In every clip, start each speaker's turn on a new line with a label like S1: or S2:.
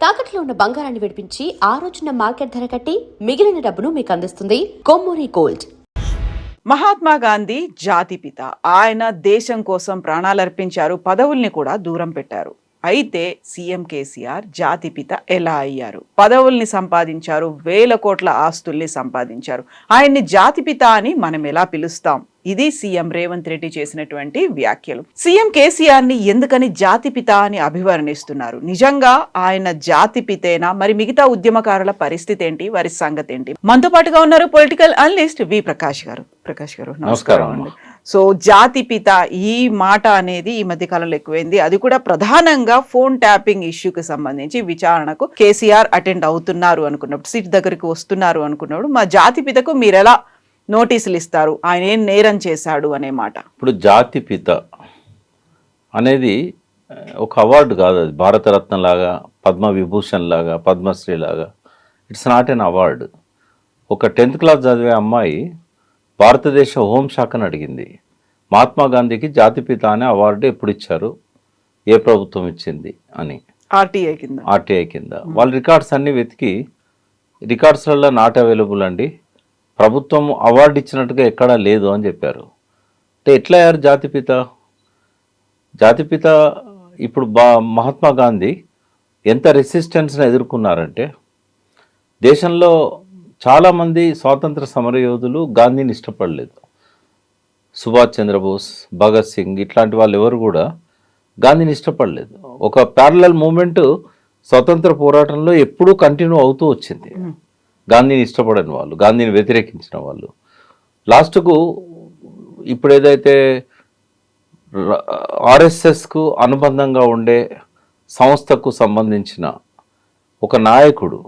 S1: తాకట్లో ఉన్న బంగారాన్ని విడిపించి ఆ రోజున మార్కెట్ ధర కట్టి మిగిలిన డబ్బును మీకు అందిస్తుంది కొమ్మూరి గోల్డ్.
S2: మహాత్మా గాంధీ జాతిపిత. ఆయన దేశం కోసం ప్రాణాలర్పించారు, పదవుల్ని కూడా దూరం పెట్టారు. అయితే సీఎం కేసీఆర్ జాతిపిత ఎలా అయ్యారు? పదవుల్ని సంపాదించారు, వేల కోట్ల ఆస్తుల్ని సంపాదించారు. ఆయన్ని జాతిపిత అని మనం ఎలా పిలుస్తాం? ఇది సీఎం రేవంత్ రెడ్డి చేసినటువంటి వ్యాఖ్యలు. సీఎం కేసీఆర్ ని ఎందుకని జాతిపిత అని అభివర్ణిస్తున్నారు? నిజంగా ఆయన జాతిపితేనా? మరి మిగతా ఉద్యమకారుల పరిస్థితి ఏంటి, వారి సంగతి ఏంటి? మనతో పాటుగా ఉన్నారు పొలిటికల్ అనలిస్ట్ వి ప్రకాష్ గారు. ప్రకాష్ గారు నమస్కారం అండి. సో జాతిపిత ఈ మాట అనేది ఈ మధ్య కాలంలో ఎక్కువైంది. అది కూడా ప్రధానంగా ఫోన్ ట్యాపింగ్ ఇష్యూకి సంబంధించి విచారణకు కేసీఆర్ అటెండ్ అవుతున్నారు అనుకున్నప్పుడు, సీట్ దగ్గరికి వస్తున్నారు అనుకున్నప్పుడు, మా జాతిపితకు మీరు ఎలా నోటీసులు ఇస్తారు, ఆయన ఏం నేరం చేశాడు అనే మాట.
S3: ఇప్పుడు జాతిపిత అనేది ఒక అవార్డు కాదు, అది భారతరత్న లాగా, పద్మవిభూషణ్ లాగా, పద్మశ్రీ లాగా. It's not an award. ఒక 10th క్లాస్ చదివే అమ్మాయి భారతదేశ హోంశాఖను అడిగింది, మహాత్మా గాంధీకి జాతిపిత అనే అవార్డు ఎప్పుడు ఇచ్చారు, ఏ ప్రభుత్వం ఇచ్చింది అని. ఆర్టీఐ కింద వాళ్ళ రికార్డ్స్ అన్నీ వెతికి, రికార్డ్స్లలో నాట్ అవైలబుల్ అండి, ప్రభుత్వం అవార్డు ఇచ్చినట్టుగా ఎక్కడా లేదు అని చెప్పారు. అంటే ఎట్లా అయ్యారు జాతిపిత? జాతిపిత ఇప్పుడు మహాత్మా గాంధీ ఎంత రెసిస్టెన్స్ని ఎదుర్కొన్నారంటే, దేశంలో చాలామంది స్వాతంత్ర సమరయోధులు గాంధీని ఇష్టపడలేదు. సుభాష్ చంద్రబోస్, భగత్ సింగ్ ఇట్లాంటి వాళ్ళు ఎవరు కూడా గాంధీని ఇష్టపడలేదు. ఒక ప్యారలల్ మూమెంట్ స్వతంత్ర పోరాటంలో ఎప్పుడూ కంటిన్యూ అవుతూ వచ్చింది. గాంధీని ఇష్టపడని వాళ్ళు, గాంధీని వ్యతిరేకించిన వాళ్ళు. లాస్ట్కు ఇప్పుడు ఏదైతే ఆర్ఎస్ఎస్కు అనుబంధంగా ఉండే సంస్థకు సంబంధించిన ఒక నాయకుడు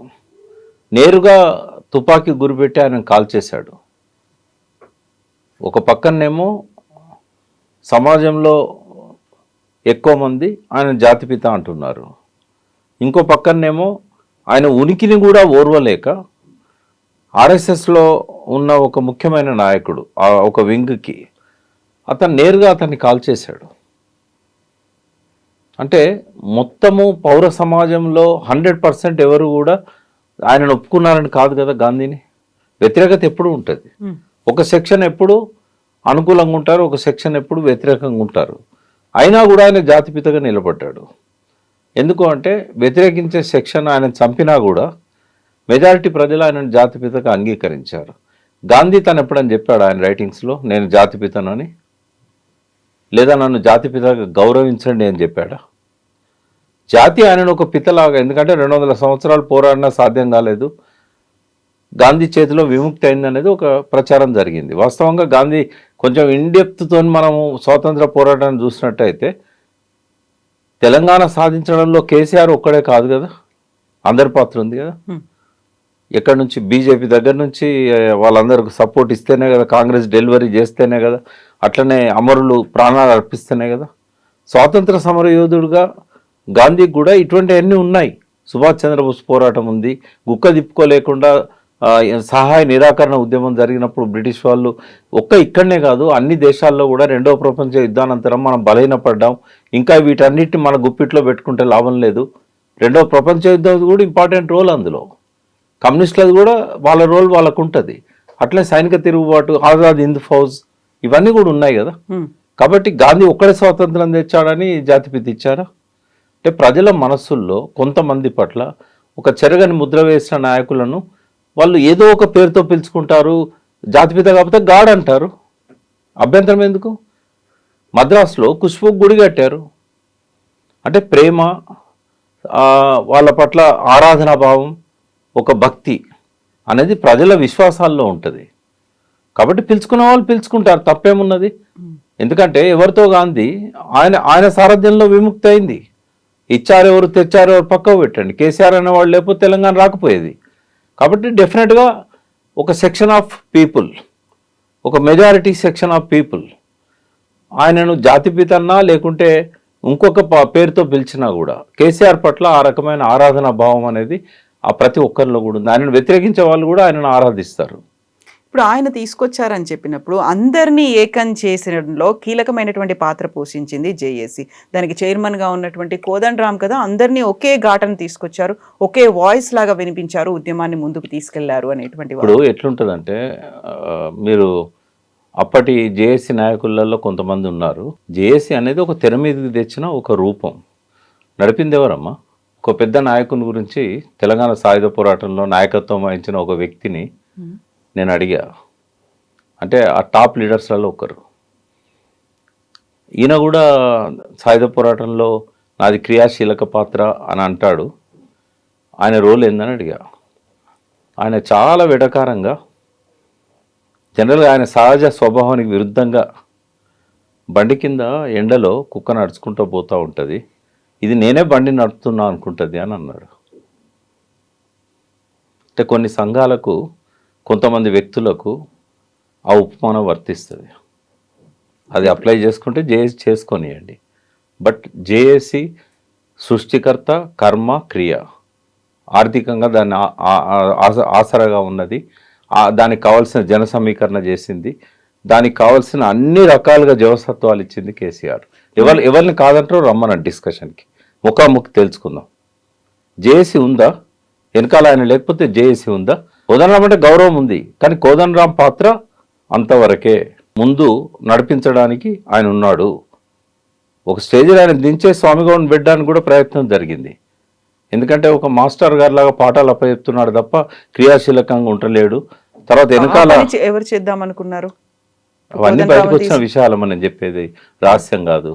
S3: నేరుగా తుపాకీ గురిపెట్టి ఆయన కాల్ చేశాడు. ఒక పక్కనేమో సమాజంలో ఎక్కువ మంది ఆయన జాతిపిత అంటున్నారు, ఇంకో పక్కనేమో ఆయన ఉనికిని కూడా ఓర్వలేక ఆర్ఎస్ఎస్లో ఉన్న ఒక ముఖ్యమైన నాయకుడు, ఒక వింగ్కి అతను నేరుగా అతన్ని కాల్ చేశాడు. అంటే మొత్తము పౌర సమాజంలో 100% ఎవరు కూడా ఆయనను ఒప్పుకున్నారని కాదు కదా. గాంధీని వ్యతిరేకత ఎప్పుడు ఉంటుంది. ఒక సెక్షన్ ఎప్పుడు అనుకూలంగా ఉంటారు, ఒక సెక్షన్ ఎప్పుడు వ్యతిరేకంగా ఉంటారు. అయినా కూడా ఆయన జాతిపితగా నిలబడ్డాడు. ఎందుకు అంటే వ్యతిరేకించే సెక్షన్ ఆయన చంపినా కూడా మెజారిటీ ప్రజలు ఆయనను జాతిపితగా అంగీకరించారు. గాంధీ తను ఎప్పుడని చెప్పాడు ఆయన రైటింగ్స్లో, నేను జాతిపితనని? లేదా నన్ను జాతిపితగా గౌరవించండి అని చెప్పాడా? జాతి ఆయనను ఒక పితలాగా, ఎందుకంటే 200 సంవత్సరాలు పోరాడినా సాధ్యం కాలేదు, గాంధీ చేతిలో విముక్తి అయిందనేది ఒక ప్రచారం జరిగింది. వాస్తవంగా గాంధీ కొంచెం ఇండెప్త్తో మనము స్వాతంత్ర పోరాటాన్ని చూసినట్టయితే తెలంగాణ సాధించడంలో కేసీఆర్ ఒక్కడే కాదు కదా, అందరి పాత్ర ఉంది కదా. ఎక్కడి నుంచి బీజేపీ దగ్గర నుంచి వాళ్ళందరికి సపోర్ట్ ఇస్తేనే కదా, కాంగ్రెస్ డెలివరీ చేస్తేనే కదా, అట్లనే అమరులు ప్రాణాలు అర్పిస్తేనే కదా. స్వాతంత్ర సమరయోధుడుగా గాంధీకి కూడా ఇటువంటివన్నీ ఉన్నాయి. సుభాష్ చంద్రబోస్ పోరాటం ఉంది, గుక్క తిప్పుకోలేకుండా సహాయ నిరాకరణ ఉద్యమం జరిగినప్పుడు బ్రిటిష్ వాళ్ళు ఇక్కడనే కాదు అన్ని దేశాల్లో కూడా 2వ ప్రపంచ యుద్ధానంతరం మనం బలహీనపడ్డాం, ఇంకా వీటన్నిటిని మన గుప్పిట్లో పెట్టుకుంటే లాభం లేదు. 2వ ప్రపంచ యుద్ధం కూడా ఇంపార్టెంట్ రోల్, అందులో కమ్యూనిస్టులది కూడా వాళ్ళ రోల్ వాళ్ళకు ఉంటుంది. అట్లే సైనిక తిరుగుబాటు, ఆజాద్ హింద్ ఫౌజ్ ఇవన్నీ కూడా ఉన్నాయి కదా. కాబట్టి గాంధీ ఒక్కడే స్వాతంత్రం తెచ్చాడని జాతిపిత ఇచ్చారా? అంటే ప్రజల మనస్సుల్లో కొంతమంది పట్ల ఒక చెరగని ముద్ర వేసిన నాయకులను వాళ్ళు ఏదో ఒక పేరుతో పిలుచుకుంటారు. జాతిపిత కాకపోతే గాడ్ అంటారు. అభ్యంతరం ఎందుకు? మద్రాసులో ఖుష్బుకు గుడి కట్టారు. అంటే ప్రేమ, వాళ్ళ పట్ల ఆరాధనా భావం, ఒక భక్తి అనేది ప్రజల విశ్వాసాల్లో ఉంటుంది. కాబట్టి పిలుచుకున్న వాళ్ళు పిలుచుకుంటారు, తప్పేమున్నది? ఎందుకంటే ఎవరితో గాంధీ ఆయన సారథ్యంలో విముక్తి అయింది. ఇచ్చారు ఎవరు, తెచ్చారు ఎవరు పక్కకు పెట్టండి. కేసీఆర్ అనే వాళ్ళు లేకపోతే తెలంగాణ రాకపోయేది. కాబట్టి డెఫినెట్గా ఒక సెక్షన్ ఆఫ్ పీపుల్, ఒక మెజారిటీ సెక్షన్ ఆఫ్ పీపుల్ ఆయనను జాతిపితన్నా లేకుంటే ఇంకొక పేరుతో పిలిచినా కూడా కేసీఆర్ పట్ల ఆ రకమైన ఆరాధనా భావం అనేది ఆ ప్రతి ఒక్కరిలో కూడా ఉంది. ఆయనను వ్యతిరేకించే వాళ్ళు కూడా ఆయనను ఆరాధిస్తారు.
S2: ఇప్పుడు ఆయన తీసుకొచ్చారని చెప్పినప్పుడు అందరినీ ఏకం చేసడంలో కీలకమైనటువంటి పాత్ర పోషించింది జేఏసీ. దానికి చైర్మన్గా ఉన్నటువంటి కోదండరామ్ కదా అందరినీ ఒకే ఘాటను తీసుకొచ్చారు, ఒకే వాయిస్ లాగా వినిపించారు, ఉద్యమాన్ని ముందుకు తీసుకెళ్లారు అనేటువంటి
S3: ఇప్పుడు ఎట్లుంటుందంటే మీరు అప్పటి జేఏసీ నాయకులలో కొంతమంది ఉన్నారు. జేఏసీ అనేది ఒక తెర మీదకి తెచ్చిన ఒక రూపం. నడిపింది ఎవరమ్మా? ఒక పెద్ద నాయకుని గురించి తెలంగాణ సాయుధ పోరాటంలో నాయకత్వం వహించిన ఒక వ్యక్తిని నేను అడిగా. అంటే ఆ టాప్ లీడర్స్లలో ఒకరు. ఈయన కూడా సాయుధ పోరాటంలో నాది క్రియాశీలక పాత్ర అని అంటాడు. ఆయన రోల్ ఏందని అడిగా. ఆయన చాలా వెటకారంగా, జనరల్గా ఆయన సహజ స్వభావానికి విరుద్ధంగా బండి కింద ఎండలో కుక్క నడుచుకుంటూ పోతూ ఉంటుంది, ఇది నేనే బండి నడుపుతున్నా అనుకుంటుంది అని అన్నాడు. అంటే కొన్ని సంఘాలకు, కొంతమంది వ్యక్తులకు ఆ ఉపమానం వర్తిస్తుంది. అది అప్లై చేసుకుంటే జేఏసీ చేసుకొనియండి. బట్ జేఏసీ సృష్టికర్త, కర్మ, క్రియ, ఆర్థికంగా దాన్ని ఆసరాగా ఉన్నది, దానికి కావాల్సిన జన సమీకరణ చేసింది, దానికి కావాల్సిన అన్ని రకాలుగా జవసత్వాలు ఇచ్చింది కేసీఆర్. ఎవరిని కాదంటారో రమ్మనండి డిస్కషన్కి, ముఖాముఖి తెలుసుకుందాం. జేఏసీ ఉందా వెనకాల? ఆయన లేకపోతే జేఏసీ ఉందా? కోదండరామ్ అంటే గౌరవం ఉంది, కానీ కోదండరామ్ పాత్ర అంతవరకే. ముందు నడిపించడానికి ఆయన ఉన్నాడు. ఒక స్టేజ్లో ఆయన దించే స్వామిగౌడ్ని పెట్టడానికి కూడా ప్రయత్నం జరిగింది. ఎందుకంటే ఒక మాస్టర్ గారి లాగా పాఠాలు అప్పచెప్తున్నాడు తప్ప క్రియాశీలకంగా ఉండలేడు. తర్వాత వెనకాల
S2: ఎవరు చేద్దాం అనుకున్నారు?
S3: అవన్నీ బయటకు వచ్చిన విషయాలు మనం చెప్పేది రహస్యం కాదు.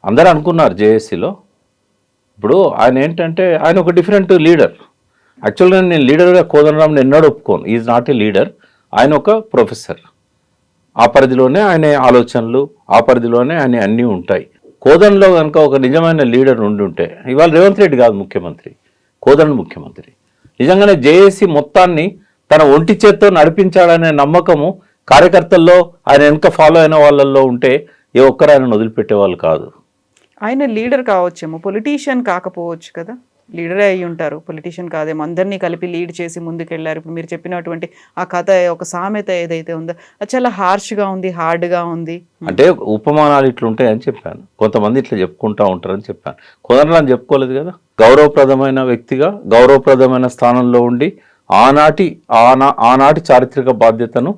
S3: అందరూ అనుకున్నారు జేఏసీలో. ఇప్పుడు ఆయన ఏంటంటే ఆయన ఒక డిఫరెంట్ లీడర్. యాక్చువల్గా నేను లీడర్గా కోదండరామ్ని ఎన్నడూ ఒప్పుకోను. Is not a leader. ఆయన ఒక ప్రొఫెసర్. ఆ పరిధిలోనే ఆయన ఆలోచనలు, ఆ పరిధిలోనే ఆయన అన్నీ ఉంటాయి. కోదండలో కనుక ఒక నిజమైన లీడర్ ఉంటే ఇవాళ రేవంత్ రెడ్డి కాదు ముఖ్యమంత్రి, కోదండ ముఖ్యమంత్రి. నిజంగానే జేఏసీ మొత్తాన్ని తన ఒంటి చేత్తో నడిపించాడనే నమ్మకము కార్యకర్తల్లో, ఆయన వెనుక ఫాలో అయిన వాళ్ళల్లో ఉంటే ఏ ఒక్కరు ఆయన వదిలిపెట్టేవాళ్ళు కాదు.
S2: ఆయన లీడర్ కావచ్చేమో, పొలిటీషియన్ కాకపోవచ్చు కదా. లీడరే అయి ఉంటారు, పొలిటీషియన్ కాదేమో. అందరినీ కలిపి లీడ్ చేసి ముందుకెళ్లారు. ఇప్పుడు మీరు చెప్పినటువంటి ఆ కథ, ఒక సామెత ఏదైతే ఉందో అది చాలా హార్ష్గా ఉంది, హార్డ్గా ఉంది.
S3: అంటే ఉపమానాలు ఇట్లుంటాయని చెప్పాను. కొంతమంది ఇట్లా చెప్పుకుంటా ఉంటారని చెప్పాను. కోదండరాం చెప్పుకోలేదు కదా. గౌరవప్రదమైన వ్యక్తిగా, గౌరవప్రదమైన స్థానంలో ఉండి ఆనాటి చారిత్రక బాధ్యతను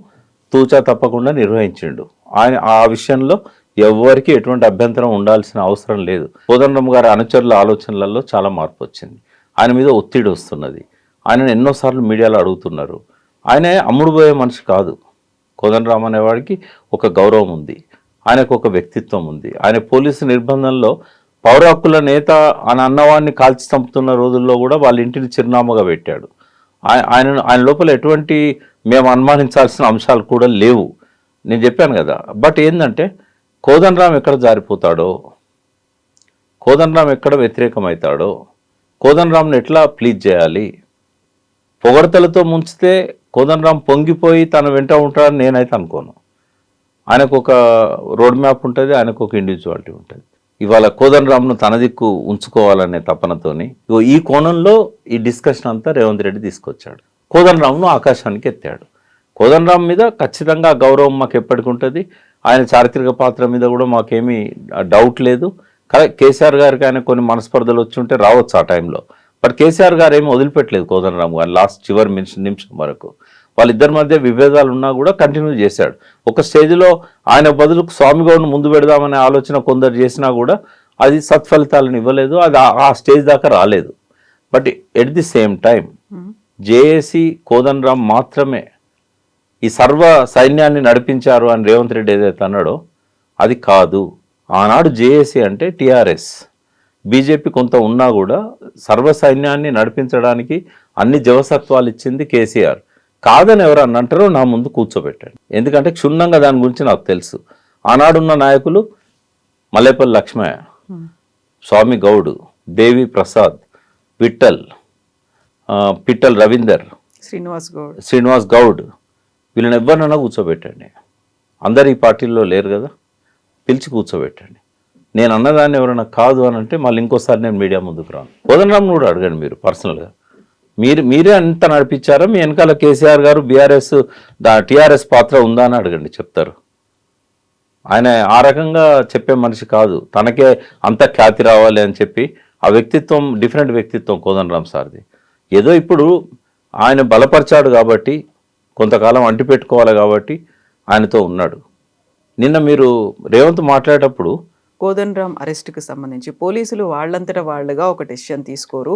S3: తూచా తప్పకుండా నిర్వహించిండు. ఆయన ఆ విషయంలో ఎవరికి ఎటువంటి అభ్యంతరం ఉండాల్సిన అవసరం లేదు. కోదండరామ్ గారి అనుచరుల ఆలోచనలలో చాలా మార్పు వచ్చింది. ఆయన మీద ఒత్తిడి వస్తున్నది. ఆయనను ఎన్నోసార్లు మీడియాలో అడుగుతున్నారు. ఆయన అమ్ముడుపోయే మనిషి కాదు. కోదండరామ్ అనేవాడికి ఒక గౌరవం ఉంది, ఆయనకు ఒక వ్యక్తిత్వం ఉంది. ఆయన పోలీసు నిర్బంధంలో పౌర హక్కుల నేత అని అన్నవాడిని కాల్చి చంపుతున్న రోజుల్లో కూడా వాళ్ళ ఇంటిని చిరునామాగా పెట్టాడు. ఆయన లోపల ఎటువంటి మేము అనుమానించాల్సిన అంశాలు కూడా లేవు. నేను చెప్పాను కదా. బట్ ఏంటంటే కోదండరామ్ ఎక్కడ జారిపోతాడో, కోదండరామ్ ఎక్కడ వ్యతిరేకమవుతాడో, కోదండరామ్ని ఎట్లా ప్లీజ్ చేయాలి, పొగడతలతో ముంచితే కోదండరామ్ పొంగిపోయి తన వెంట ఉంటాడని నేనైతే అనుకోను. ఆయనకు ఒక రోడ్ మ్యాప్ ఉంటుంది, ఆయనకు ఒక ఇండివిజువాలిటీ ఉంటుంది. ఇవాళ కోదండరామ్ను తన దిక్కు ఉంచుకోవాలనే తపనతోని ఈ కోణంలో ఈ డిస్కషన్ అంతా రేవంత్ రెడ్డి తీసుకొచ్చాడు. కోదండరామ్ను ఆకాశానికి ఎత్తాడు. కోదండరామ్ మీద ఖచ్చితంగా గౌరవం మాకు ఎప్పటికి ఉంటుంది. ఆయన చారిత్రక పాత్ర మీద కూడా మాకేమీ డౌట్ లేదు. కేసీఆర్ గారికి ఆయన కొన్ని మనస్పర్ధలు వచ్చి ఉంటే రావచ్చు ఆ టైంలో. బట్ కేసీఆర్ గారు ఏమీ వదిలిపెట్టలేదు కోదండరామ్ గారు లాస్ట్ చివరి నిమిషం వరకు. వాళ్ళిద్దరి మధ్య విభేదాలు ఉన్నా కూడా కంటిన్యూ చేశాడు. ఒక స్టేజ్లో ఆయన బదులు స్వామిగౌడ్ను ముందు పెడదామనే ఆలోచన కొందరు చేసినా కూడా అది సత్ఫలితాలను ఇవ్వలేదు. అది ఆ స్టేజ్ దాకా రాలేదు. But at the same time JAC Kodandaram మాత్రమే ఈ సర్వ సైన్యాన్ని నడిపించారు అని రేవంత్ రెడ్డి ఏదైతే అన్నాడో అది కాదు. ఆనాడు జేఏసీ అంటే టీఆర్ఎస్, బీజేపీ కొంత ఉన్నా కూడా సర్వ సైన్యాన్ని నడిపించడానికి అన్ని జవసత్వాలు ఇచ్చింది కేసీఆర్. కాదని ఎవరన్నా అంటారో నా ముందు కూర్చోబెట్టండి. ఎందుకంటే క్షుణ్ణంగా దాని గురించి నాకు తెలుసు. ఆనాడున్న నాయకులు మల్లేపల్లి లక్ష్మయ్య, స్వామి గౌడ్, దేవి ప్రసాద్, పిట్టల్ రవీందర్, శ్రీనివాస్ గౌడ్, వీళ్ళని ఎవరినైనా కూర్చోబెట్టండి. అందరు ఈ పార్టీల్లో లేరు కదా, పిలిచి కూర్చోబెట్టండి. నేను అన్నదాన్ని ఎవరైనా కాదు అని అంటే మళ్ళీ ఇంకోసారి నేను మీడియా ముందుకు రాను. కోదండరామ్ కూడా అడగండి మీరు పర్సనల్గా. మీరే అంత నడిపించారా? మీ వెనకాల కేసీఆర్ గారు బీఆర్ఎస్ టీఆర్ఎస్ పాత్ర ఉందా అని అడగండి, చెప్తారు. ఆయన ఆ రకంగా చెప్పే మనిషి కాదు. తనకే అంత ఖ్యాతి రావాలి అని చెప్పి ఆ వ్యక్తిత్వం డిఫరెంట్ వ్యక్తిత్వం కోదండరాం సార్ది. ఏదో ఇప్పుడు ఆయన బలపరిచాడు కాబట్టి, కొంతకాలం అంటి పెట్టుకోవాలి కాబట్టి ఆయనతో ఉన్నాడు. నిన్న మీరు రేవంత్ మాట్లాడేటప్పుడు
S2: కోదండరాం అరెస్ట్కి సంబంధించి పోలీసులు వాళ్ళంతటా వాళ్ళుగా ఒక డెసిషన్ తీసుకోరు,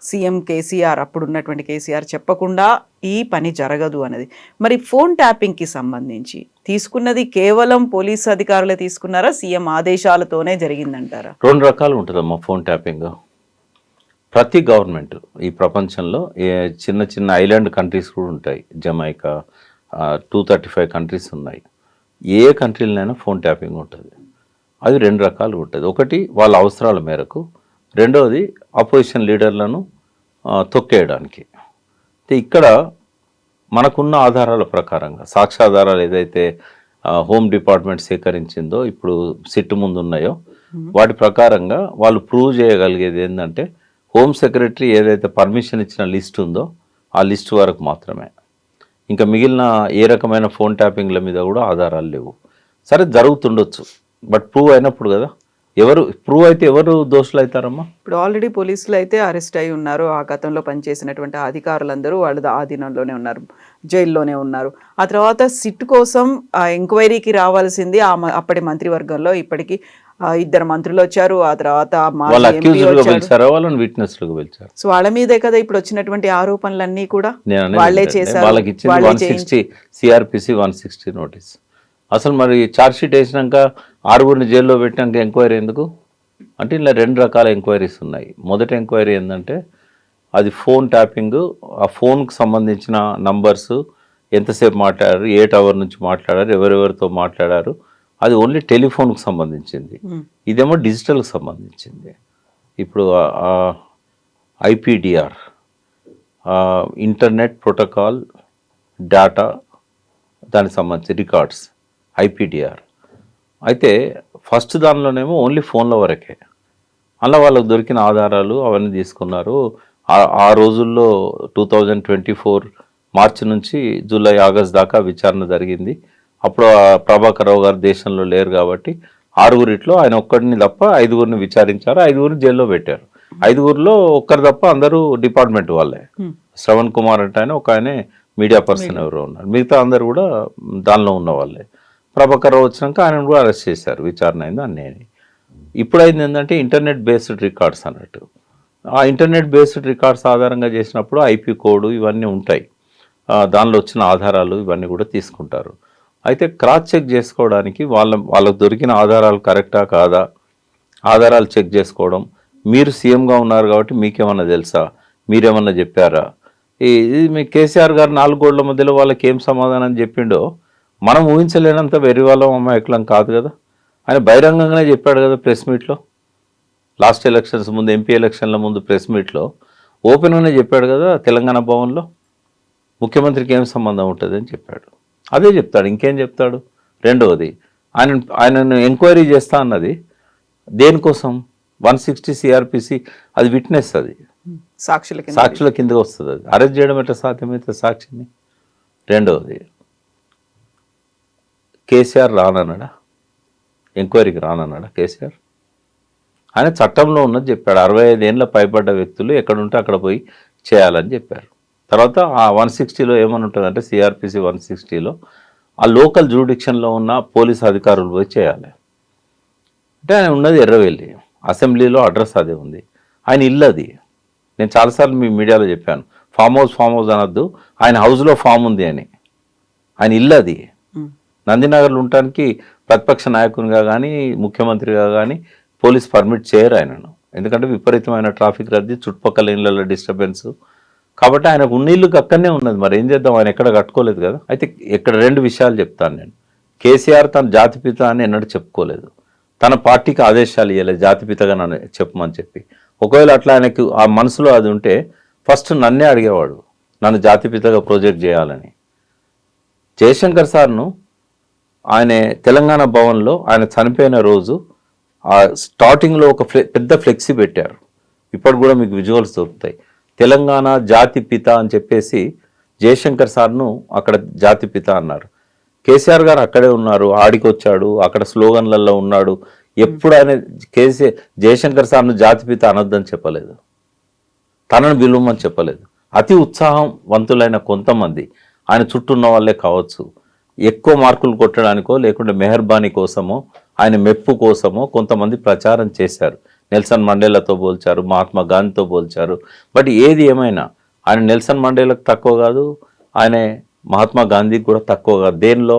S2: సీఎం కేసీఆర్ అప్పుడు ఉన్నటువంటి కేసీఆర్ చెప్పకుండా ఈ పని జరగదు అనేది. మరి ఫోన్ ట్యాపింగ్కి సంబంధించి తీసుకున్నది కేవలం పోలీసు అధికారులే తీసుకున్నారా, సీఎం ఆదేశాలతోనే జరిగిందంటారా?
S3: 2 రకాలు ఉంటుందమ్మా ఫోన్ ట్యాపింగ్. ప్రతి గవర్నమెంట్ ఈ ప్రపంచంలో చిన్న చిన్న ఐలాండ్ కంట్రీస్ కూడా ఉంటాయి. జమైకా 235 కంట్రీస్ ఉన్నాయి. ఏ కంట్రీలోనైనా ఫోన్ ట్యాపింగ్ ఉంటుంది. అది 2 రకాలు ఉంటుంది. ఒకటి వాళ్ళ అవసరాల మేరకు, రెండవది అపోజిషన్ లీడర్లను తొక్కేయడానికి. ఇక్కడ మనకున్న ఆధారాల ప్రకారంగా, సాక్ష్యాధారాలు ఏదైతే హోమ్ డిపార్ట్మెంట్ సేకరించిందో, ఇప్పుడు సిట్ ముందు ఉన్నాయో, వాటి ప్రకారంగా వాళ్ళు ప్రూవ్ చేయగలిగేది ఏంటంటే హోమ్ సెక్రటరీ ఏదైతే పర్మిషన్ ఇచ్చిన లిస్ట్ ఉందో ఆ లిస్ట్ వరకు మాత్రమే. ఇంకా మిగిలిన ఏ రకమైన ఫోన్ ట్యాపింగ్ల మీద కూడా ఆధారాలు లేవు. సరే జరుగుతుండొచ్చు, బట్ ప్రూవ్ అయినప్పుడు కదా. ఎవరు ప్రూవ్ అయితే ఎవరు దోషులు అవుతారమ్మా?
S2: ఇప్పుడు ఆల్రెడీ పోలీసులు అయితే అరెస్ట్ అయి ఉన్నారు. ఆ గతంలో పనిచేసినటువంటి అధికారులందరూ వాళ్ళు ఆధీనంలోనే ఉన్నారు, జైల్లోనే ఉన్నారు. ఆ తర్వాత సిట్ కోసం ఎంక్వైరీకి రావాల్సింది అప్పటి మంత్రివర్గంలో ఇప్పటికీ 2 మంత్రులు వచ్చారు. ఆ తర్వాత సో వాళ్ళ మీదే కదా ఇప్పుడు వచ్చినటువంటి ఆరోపణలన్నీ కూడా వాళ్ళే చేశారు.
S3: వాళ్ళకి ఇచ్చింది 160 సిఆర్పిసి 160 నోటీస్. అసలు మరి ఛార్జ్ షీట్ వేసినాక 6గురిని జైల్లో పెట్టినాక ఎంక్వైరీ ఎందుకు అంటే ఇలా 2 రకాల ఎంక్వైరీస్ ఉన్నాయి. మొదటి ఎంక్వైరీ ఏంటంటే అది ఫోన్ ట్యాపింగ్, ఆ ఫోన్కి సంబంధించిన నంబర్స్, ఎంతసేపు మాట్లాడారు, ఏ టవర్ నుంచి మాట్లాడారు, ఎవరెవరితో మాట్లాడారు, అది ఓన్లీ టెలిఫోన్కి సంబంధించింది. ఇదేమో డిజిటల్కి సంబంధించింది. ఇప్పుడు ఐపీడిఆర్, ఇంటర్నెట్ ప్రోటోకాల్ డేటా, దానికి సంబంధించి రికార్డ్స్ ఐపీడిఆర్. అయితే ఫస్ట్ దానిలోనేమో ఓన్లీ ఫోన్ల వరకే. అలా వాళ్ళకు దొరికిన ఆధారాలు అవన్నీ తీసుకున్నారు. ఆ రోజుల్లో 2024 మార్చి నుంచి జూలై ఆగస్ట్ దాకా విచారణ జరిగింది. అప్పుడు ప్రభాకర్ రావు గారు దేశంలో లేరు కాబట్టి 6గురిట్లో ఆయన ఒక్కడిని తప్ప 5గురిని విచారించారు. 5గురిని జైల్లో పెట్టారు. 5గురిలో ఒక్కరు తప్ప అందరూ డిపార్ట్మెంట్ వాళ్ళే. శ్రవణ్ కుమార్ అంటే ఆయన, ఒక ఆయనే మీడియా పర్సన్ ఎవరో ఉన్నారు, మిగతా అందరు కూడా దానిలో ఉన్న వాళ్ళే. ప్రభాకర్ రావు వచ్చినాక ఆయన కూడా అరెస్ట్ చేశారు, విచారణ అయింది అన్నీ. ఇప్పుడు అయింది ఏంటంటే ఇంటర్నెట్ బేస్డ్ రికార్డ్స్ అన్నట్టు. ఆ ఇంటర్నెట్ బేస్డ్ రికార్డ్స్ ఆధారంగా చేసినప్పుడు ఐపీ కోడ్ ఇవన్నీ ఉంటాయి, దానిలో వచ్చిన ఆధారాలు ఇవన్నీ కూడా తీసుకుంటారు. అయితే క్రాస్ చెక్ చేసుకోవడానికి వాళ్ళకు దొరికిన ఆధారాలు కరెక్టా కాదా, ఆధారాలు చెక్ చేసుకోవడం. మీరు సీఎంగా ఉన్నారు కాబట్టి మీకేమన్నా తెలుసా, మీరేమన్నా చెప్పారా, ఇది మీ కేసీఆర్ గారు 4 గోడల మధ్యలో వాళ్ళకి ఏం సమాధానం చెప్పిండో మనం ఊహించలేనంత వెర్రివాళ్ళం అమాయకులం కాదు కదా. ఆయన బహిరంగంగానే చెప్పాడు కదా ప్రెస్ మీట్లో, లాస్ట్ ఎలక్షన్స్ ముందు, ఎంపీ ఎలక్షన్ల ముందు ప్రెస్ మీట్లో ఓపెన్గానే చెప్పాడు కదా, తెలంగాణ భవన్లో ముఖ్యమంత్రికి ఏం సంబంధం ఉంటుంది అని చెప్పాడు. అదే చెప్తాడు, ఇంకేం చెప్తాడు. రెండవది ఆయనను ఎంక్వైరీ చేస్తా అన్నది దేనికోసం, 160 సిఆర్పిసి, అది విట్నెస్, అది సాక్షుల కిందకి వస్తుంది. అది అరెస్ట్ చేయడం ఎట్లా సాధ్యమైతే సాక్షిని. రెండవది కేసీఆర్ రానన్నాడా, ఎంక్వైరీకి రానన్నాడా కేసీఆర్? ఆయన చట్టంలో ఉన్నది చెప్పాడు. 65 ఏళ్ళ పైబడ్డ వ్యక్తులు ఎక్కడుంటే అక్కడ పోయి చేయాలని చెప్పారు. తర్వాత ఆ 160లో ఏమని ఉంటుందంటే, సిఆర్పిసి 160లో ఆ లోకల్ జ్యూరిడిక్షన్లో ఉన్న పోలీస్ అధికారులు పోయి చేయాలి. అంటే ఆయన ఉన్నది ఎర్రవెల్లి, అసెంబ్లీలో అడ్రస్ అదే ఉంది, ఆయన ఇల్లు అది. నేను చాలాసార్లు మీ మీడియాలో చెప్పాను, ఫామ్ హౌస్ అనొద్దు, ఆయన హౌస్లో ఫామ్ ఉంది అని. ఆయన ఇల్లు అది. నందినగర్లో ఉండటానికి ప్రతిపక్ష నాయకునిగా కానీ ముఖ్యమంత్రిగా కానీ పోలీస్ పర్మిట్ చేయరు ఆయనను, ఎందుకంటే విపరీతమైన ట్రాఫిక్ రద్దీ, చుట్టుపక్కల ఇళ్ళలో డిస్టర్బెన్స్. కాబట్టి ఆయనకు ఉన్న ఇల్లుకి అక్కడనే ఉన్నది. మరి ఏం చేద్దాం, ఆయన ఎక్కడ కట్టుకోలేదు కదా. అయితే ఇక్కడ 2 విషయాలు చెప్తాను నేను. కేసీఆర్ తన జాతిపిత అని ఎన్నడూ చెప్పుకోలేదు, తన పార్టీకి ఆదేశాలు ఇవ్వలేదు జాతిపితగా నన్ను చెప్పమని చెప్పి. ఒకవేళ అట్లా ఆయనకు ఆ మనసులో అది ఉంటే ఫస్ట్ నన్నే అడిగేవాడు, నన్ను జాతిపితగా ప్రొజెక్ట్ చేయాలని. జయశంకర్ సార్ను ఆయన తెలంగాణ భవన్లో ఆయన చనిపోయిన రోజు స్టార్టింగ్లో ఒక పెద్ద ఫ్లెక్సీ పెట్టారు. ఇప్పుడు కూడా మీకు విజువల్స్ దొరుకుతాయి. తెలంగాణ జాతి పిత అని చెప్పేసి జయశంకర్ సార్ను అక్కడ జాతి పిత అన్నారు. కేసీఆర్ గారు అక్కడే ఉన్నారు, ఆడికొచ్చాడు, అక్కడ స్లోగన్లలో ఉన్నాడు. ఎప్పుడు ఆయన జయశంకర్ సార్ను జాతిపిత అనొద్దని చెప్పలేదు, తనను విలువమని చెప్పలేదు. అతి ఉత్సాహవంతులైన కొంతమంది ఆయన చుట్టూ ఉన్న వాళ్ళే కావచ్చు, ఎక్కువ మార్కులు కొట్టడానికో లేకుంటే మెహర్బానీ కోసమో ఆయన మెప్పు కోసమో కొంతమంది ప్రచారం చేశారు. నెల్సన్ మండేలాతో పోల్చారు, మహాత్మా గాంధీతో పోల్చారు. బట్ ఏది ఏమైనా ఆయన నెల్సన్ మండేలకు తక్కువ కాదు, ఆయన మహాత్మా గాంధీకి కూడా తక్కువ కాదు. దేనిలో?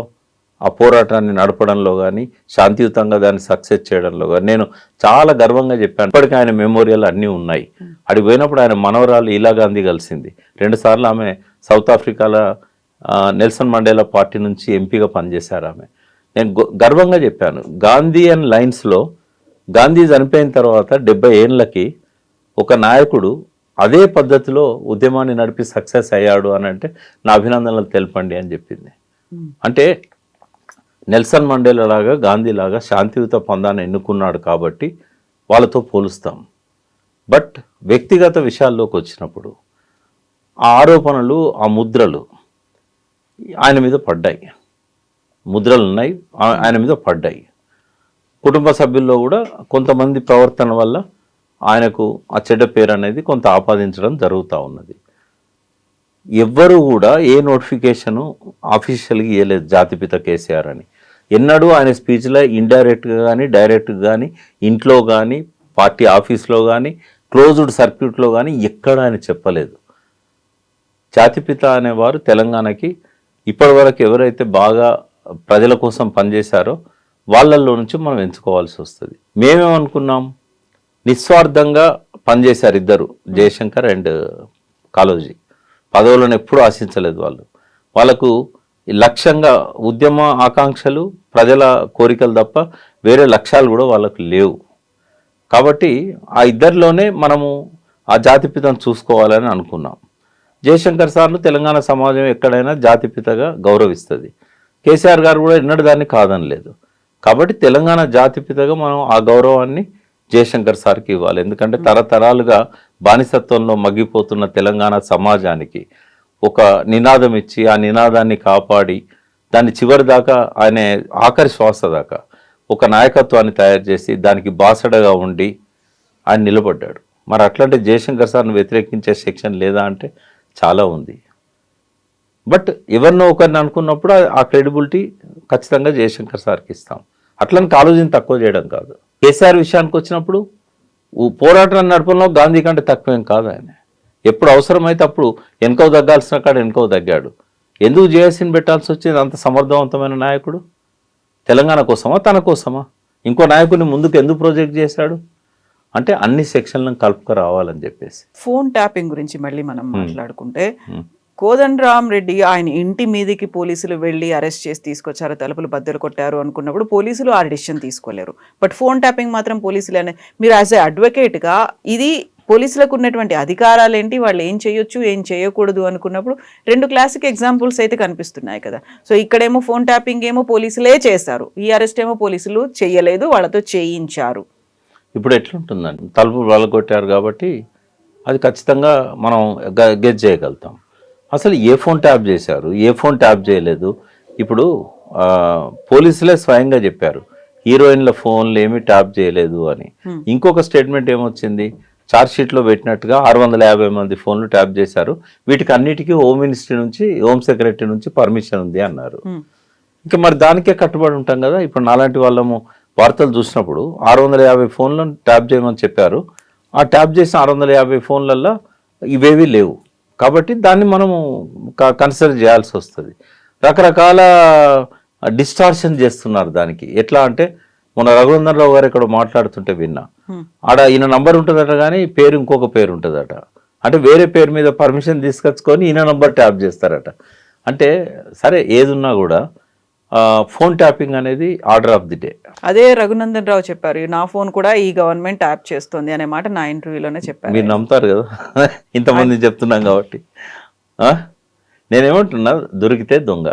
S3: ఆ పోరాటాన్ని నడపడంలో కానీ, శాంతియుతంగా దాన్ని సక్సెస్ చేయడంలో కానీ. నేను చాలా గర్వంగా చెప్పాను. ఇప్పటికీ ఆయన మెమోరియల్ అన్నీ ఉన్నాయి. అడిగి పోయినప్పుడు ఆయన మనవరాలు ఇలా గాంధీ కలిసింది. 2 సార్లు ఆమె సౌత్ ఆఫ్రికాలో నెల్సన్ మండేలా పార్టీ నుంచి ఎంపీగా పనిచేశారు ఆమె. నేను గర్వంగా చెప్పాను, గాంధీ అండ్ లైన్స్లో గాంధీ చనిపోయిన తర్వాత 70 ఏళ్ళకి ఒక నాయకుడు అదే పద్ధతిలో ఉద్యమాన్ని నడిపి సక్సెస్ అయ్యాడు అని అంటే నా అభినందనలు తెలపండి అని చెప్పింది. అంటే నెల్సన్ మండేలా లాగా గాంధీ లాగా శాంతియుత పొందాన్ని ఎన్నుకున్నాడు కాబట్టి వాళ్ళతో పోలుస్తాం. బట్ వ్యక్తిగత విషయాల్లోకి వచ్చినప్పుడు ఆ ఆరోపణలు, ఆ ముద్రలు ఆయన మీద పడ్డాయి. ముద్రలు ఉన్నాయి, ఆయన మీద పడ్డాయి. కుటుంబ సభ్యుల్లో కూడా కొంతమంది ప్రవర్తన వల్ల ఆయనకు ఆ చెడ్డ పేరు అనేది కొంత ఆపాదించడం జరుగుతూ ఉన్నది. ఎవ్వరూ కూడా ఏ నోటిఫికేషను ఆఫీషియల్గా ఇవ్వలేదు జాతిపిత కేసీఆర్ అని. ఎన్నడూ ఆయన స్పీచ్లో ఇండైరెక్ట్గా కానీ డైరెక్ట్గా కానీ ఇంట్లో కానీ పార్టీ ఆఫీస్లో కానీ క్లోజ్డ్ సర్క్యూట్లో కానీ ఎక్కడ ఆయన చెప్పలేదు. జాతిపిత అనేవారు తెలంగాణకి ఇప్పటివరకు ఎవరైతే బాగా ప్రజల కోసం పనిచేశారో వాళ్ళల్లో నుంచి మనం ఎంచుకోవాల్సి వస్తుంది. మేమేమనుకున్నాం, నిస్వార్థంగా పనిచేశారు ఇద్దరు, జయశంకర్ అండ్ కాళోజీ. పదవులను ఎప్పుడూ ఆశించలేదు వాళ్ళు. వాళ్ళకు లక్ష్యంగా ఉద్యమ ఆకాంక్షలు, ప్రజల కోరికలు తప్ప వేరే లక్ష్యాలు కూడా వాళ్ళకు లేవు. కాబట్టి ఆ ఇద్దరిలోనే మనము ఆ జాతిపితను చూసుకోవాలని అనుకున్నాం. జయశంకర్ సార్ను తెలంగాణ సమాజం ఎక్కడైనా జాతిపితగా గౌరవిస్తుంది. కేసీఆర్ గారు కూడా ఎన్నడూ దాన్ని కాదనలేదు. కాబట్టి తెలంగాణ జాతిపితగా మనం ఆ గౌరవాన్ని జయశంకర్ సార్కి ఇవ్వాలి. ఎందుకంటే తరతరాలుగా బానిసత్వంలో మగ్గిపోతున్న తెలంగాణ సమాజానికి ఒక నినాదం ఇచ్చి ఆ నినాదాన్ని కాపాడి దాన్ని చివరి దాకా ఆయన ఆఖరి శ్వాస దాకా ఒక నాయకత్వాన్ని తయారు చేసి దానికి బాసడగా ఉండి ఆయన నిలబడ్డాడు. మరి అట్లాంటి జయశంకర్ సార్ను వ్యతిరేకించే సెక్షన్ లేదా అంటే చాలా ఉంది. బట్ ఎవరినో ఒకరిని అనుకున్నప్పుడు ఆ క్రెడిబిలిటీ ఖచ్చితంగా జయశంకర్ సార్కి ఇస్తాం. అట్లని కాలేజీని తక్కువ చేయడం కాదు. కేసీఆర్ విషయానికి వచ్చినప్పుడు పోరాటాన్ని నడపడంలో గాంధీ కంటే తక్కువేం కాదు ఆయన. ఎప్పుడు అవసరమైతే అప్పుడు వెనుకో తగ్గాల్సిన కాడ వెనుకో తగ్గాడు. ఎందుకు జేఏసీని పెట్టాల్సి వచ్చింది? అంత సమర్థవంతమైన నాయకుడు తెలంగాణ కోసమా, తన కోసమా? ఇంకో నాయకుడిని ముందుకు ఎందుకు ప్రాజెక్ట్ చేశాడు అంటే అన్ని సెక్షన్లను కలుపుకు రావాలని చెప్పేసి.
S2: ఫోన్ ట్యాపింగ్ గురించి మళ్ళీ మనం మాట్లాడుకుంటే, కోదండరామ్ రెడ్డి ఆయన ఇంటి మీదకి పోలీసులు వెళ్ళి అరెస్ట్ చేసి తీసుకొచ్చారు, తలుపులు బద్దలు కొట్టారు అనుకున్నప్పుడు పోలీసులు ఆ డిసిషన్ తీసుకోలేరు. బట్ ఫోన్ ట్యాపింగ్ మాత్రం పోలీసులు మీరు యాజ్ ఏ అడ్వకేట్గా ఇది పోలీసులకు ఉన్నటువంటి అధికారాలు ఏంటి, వాళ్ళు ఏం చేయొచ్చు ఏం చేయకూడదు అనుకున్నప్పుడు 2 క్లాసిక్ ఎగ్జాంపుల్స్ అయితే కనిపిస్తున్నాయి కదా. సో ఇక్కడేమో ఫోన్ ట్యాపింగ్ ఏమో పోలీసులే చేశారు, ఈ అరెస్ట్ ఏమో పోలీసులు చేయలేదు, వాళ్ళతో చేయించారు.
S3: ఇప్పుడు ఎట్లుంటుందండి, తలుపు వలగొట్టారు కాబట్టి అది ఖచ్చితంగా మనం గెస్ చేయగలుగుతాం. అసలు ఏ ఫోన్ ట్యాప్ చేశారు, ఏ ఫోన్ ట్యాప్ చేయలేదు. ఇప్పుడు పోలీసులే స్వయంగా చెప్పారు హీరోయిన్ల ఫోన్లు ఏమీ ట్యాప్ చేయలేదు అని. ఇంకొక స్టేట్మెంట్ ఏమొచ్చింది, ఛార్జ్ షీట్లో పెట్టినట్టుగా 650 మంది ఫోన్లు ట్యాప్ చేశారు, వీటికి అన్నిటికీ హోమ్ మినిస్ట్రీ నుంచి, హోమ్ సెక్రటరీ నుంచి పర్మిషన్ ఉంది అన్నారు. ఇంకా మరి దానికే కట్టుబడి ఉంటాం కదా. ఇప్పుడు నాలాంటి వాళ్ళము వార్తలు చూసినప్పుడు 650 ఫోన్లను ట్యాప్ చేయమని చెప్పారు, ఆ ట్యాప్ చేసిన 650 ఫోన్లల్లో ఇవేవి లేవు. కాబట్టి దాన్ని మనము కన్సిడర్ చేయాల్సి వస్తుంది. రకరకాల డిస్టార్షన్ చేస్తున్నారు దానికి. ఎట్లా అంటే మొన్న రఘునందన్ రావు గారు ఇక్కడ మాట్లాడుతుంటే విన్నా, ఆడ ఈయన నంబర్ ఉంటుందట కానీ పేరు ఇంకొక పేరు ఉంటుందట. అంటే వేరే పేరు మీద పర్మిషన్ తీసుకొచ్చుకొని ఈయన నంబర్ ట్యాప్ చేస్తారట. అంటే సరే ఏదున్నా కూడా ఫోన్ ట్యాపింగ్ అనేది ఆర్డర్ ఆఫ్ ది డే.
S2: అదే రఘునందన్ రావు చెప్పారు, నా ఫోన్ కూడా ఈ గవర్నమెంట్ ట్యాప్ చేస్తుంది అనే మాట నా ఇంటర్వ్యూలోనే చెప్పారు.
S3: మీరు నమ్ముతారు కదా ఇంతమంది చెప్తున్నాం కాబట్టి. నేనేమంటున్నా, దొరికితే దొంగ,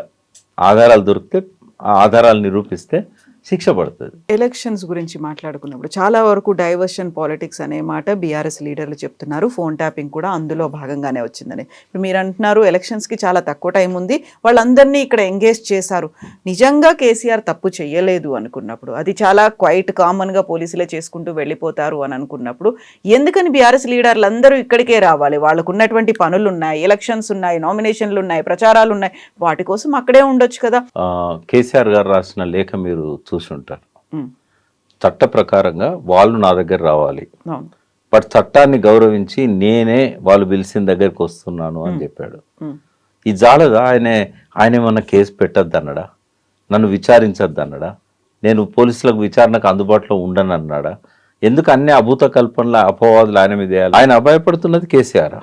S3: ఆధారాలు దొరికితే ఆ ఆధారాలు నిరూపిస్తే శిక్ష పడుతుంది.
S2: ఎలక్షన్స్ గురించి మాట్లాడుకున్నప్పుడు చాలా వరకు డైవర్షన్ పాలిటిక్స్ అనే మాట బీఆర్ఎస్ లీడర్లు చెప్తున్నారు. ఫోన్ ట్యాపింగ్ కూడా అందులో భాగంగానే వచ్చిందని. ఇప్పుడు మీరు అంటున్నారు ఎలక్షన్స్కి చాలా తక్కువ టైం ఉంది, వాళ్ళందరినీ ఇక్కడ ఎంగేజ్ చేశారు. నిజంగా కేసీఆర్ తప్పు చేయలేదు అనుకున్నప్పుడు, అది చాలా క్వైట్ కామన్గా పోలీసులే చేసుకుంటూ వెళ్ళిపోతారు అని అనుకున్నప్పుడు, ఎందుకని బీఆర్ఎస్ లీడర్లు అందరూ ఇక్కడికే రావాలి? వాళ్ళకు ఉన్నటువంటి పనులు ఉన్నాయి, ఎలక్షన్స్ ఉన్నాయి, నామినేషన్లు ఉన్నాయి, ప్రచారాలు ఉన్నాయి, వాటి కోసం అక్కడే ఉండొచ్చు కదా.
S3: కేసీఆర్ గారు రాసిన లేఖ మీరు చూసి ఉంటారు. చట్ట ప్రకారంగా వాళ్ళు నా దగ్గర రావాలి, బట్ చట్టాన్ని గౌరవించి నేనే వాళ్ళు పిలిచిన దగ్గరికి వస్తున్నాను అని చెప్పాడు. ఇది జాలదా? ఆయన ఏమన్నా కేసు పెట్టద్దు అన్నాడా? నన్ను విచారించద్దు అన్నాడా? నేను పోలీసులకు విచారణకు అందుబాటులో ఉండను అన్నాడా? ఎందుకు అన్ని అభూత కల్పనల అపవాదులు ఆయన మీద వేయాలి? ఆయన అభయపడుతున్నది కేసీఆర్.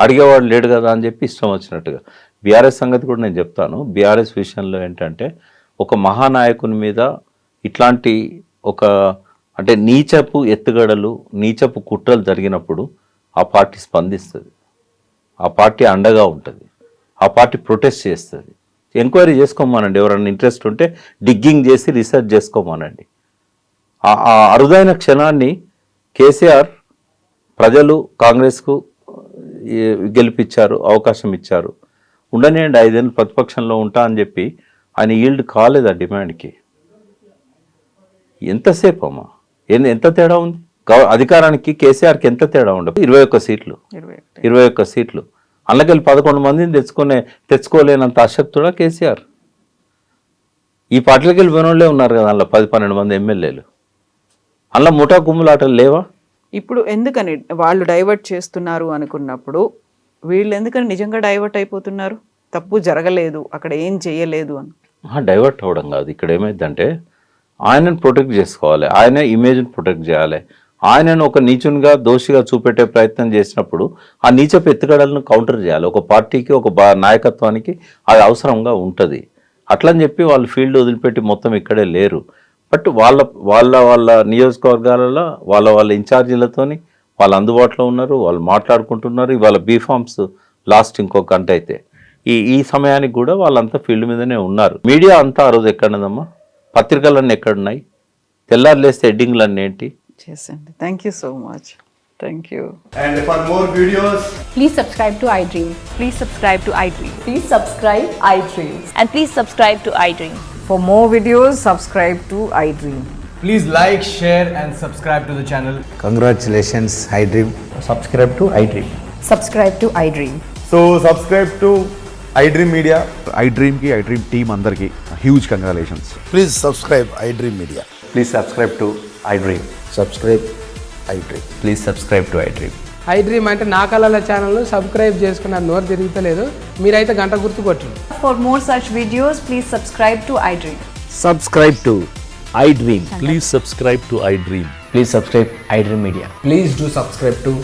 S3: అడిగేవాడు లేడు కదా అని చెప్పి ఇష్టం వచ్చినట్టుగా. బీఆర్ఎస్ సంగతి కూడా నేను చెప్తాను. బీఆర్ఎస్ విషయంలో ఏంటంటే, ఒక మహానాయకుని మీద ఇట్లాంటి అంటే నీచపు ఎత్తుగడలు, నీచపు కుట్రలు జరిగినప్పుడు ఆ పార్టీ స్పందిస్తుంది, ఆ పార్టీ అండగా ఉంటుంది, ఆ పార్టీ ప్రొటెస్ట్ చేస్తుంది. ఎంక్వైరీ చేసుకోమనండి, ఎవరన్నా ఇంట్రెస్ట్ ఉంటే డిగ్గింగ్ చేసి రీసెర్చ్ చేసుకోమనండి. ఆ అరుదైన క్షణాన్ని కేసీఆర్ ప్రజలు కాంగ్రెస్కు గెలిపించారు, అవకాశం ఇచ్చారు. ఉండనియండి, 5 ఏళ్ళు ప్రతిపక్షంలో ఉంటా అని చెప్పి ఆయన ఈల్డ్ కాలేదు ఆ డిమాండ్కి. ఎంతసేపు అమ్మా, ఎంత తేడా ఉంది? అధికారానికి కేసీఆర్కి ఎంత తేడా ఉండదు? 21 సీట్లు, 21 సీట్లు. అందులోకెళ్ళి 11 మందిని తెచ్చుకోలేనంత అశక్తుడా కేసీఆర్? ఈ పార్టీలకి వెళ్ళి పోయినోళ్ళే ఉన్నారు కదా, అందులో 10-12 మంది ఎమ్మెల్యేలు. అందులో ముఠా కుమ్ములాటలు లేవా?
S2: ఇప్పుడు ఎందుకని వాళ్ళు డైవర్ట్ చేస్తున్నారు అనుకున్నప్పుడు, వీళ్ళు ఎందుకని నిజంగా డైవర్ట్ అయిపోతున్నారు? తప్పు జరగలేదు, అక్కడ ఏం చేయలేదు అని.
S3: డైవర్ట్ అవ్వడం కాదు. ఇక్కడ ఏమైందంటే, ఆయనను ప్రొటెక్ట్ చేసుకోవాలి, ఆయన ఇమేజ్ని ప్రొటెక్ట్ చేయాలి. ఆయనను ఒక నీచునిగా, దోషిగా చూపెట్టే ప్రయత్నం చేసినప్పుడు ఆ నీచపు ఎత్తుగడలను కౌంటర్ చేయాలి. ఒక పార్టీకి, ఒక నాయకత్వానికి అది అవసరంగా ఉంటుంది. అట్లని చెప్పి వాళ్ళు ఫీల్డ్ వదిలిపెట్టి మొత్తం ఇక్కడే లేరు. బట్ వాళ్ళ నియోజకవర్గాలలో వాళ్ళ ఇన్ఛార్జీలతోని వాళ్ళు అందుబాటులో ఉన్నారు, వాళ్ళు మాట్లాడుకుంటున్నారు. ఇవాళ బీఫామ్స్ లాస్ట్ ఇంకో గంట అయితే ఈ సమయానికి కూడా వాళ్ళంతా ఫీల్డ్ మీదనే ఉన్నారు. మీడియా అంతా ఆ రోజు ఎక్కడుందమ్మా? పత్రికలన్నీ ఎక్కడున్నాయి? తెల్లారు లేస్తే హెడ్డింగ్లన్నీ ఏంటి?
S2: చేసండి. Thank you so much. Thank you.
S4: And for more videos,
S5: please subscribe to iDream.
S6: Please subscribe to iDream.
S1: Please subscribe iDreams.
S6: And please subscribe to iDream.
S7: For more videos, subscribe to iDream.
S4: please like, share and subscribe to the channel.
S8: Congratulations, iDream.
S9: Subscribe to iDream.
S5: Subscribe to iDream.
S4: So subscribe to iDream Media.
S10: iDream ki iDream team andarki huge congratulations.
S8: Please subscribe iDream Media.
S9: Please subscribe to iDream.
S8: Subscribe iDream.
S9: Please subscribe to iDream.
S11: iDream అంటే నా కళల channel subscribe చేసుకున్న నోరు తిరుగుతలేదు, మీరైతే గంట గుర్తు కొట్టండి.
S6: For more such videos, please subscribe to iDream.
S8: Subscribe to iDream.
S12: Please subscribe to iDream.
S9: Please subscribe iDream Media.
S4: Please do subscribe to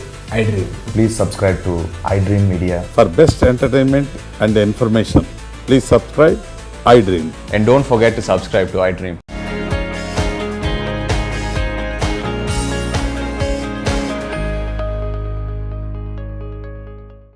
S4: iDream.
S12: Please subscribe to iDream Media.
S10: For best entertainment and information, please subscribe iDream.
S12: And don't forget to subscribe to iDream.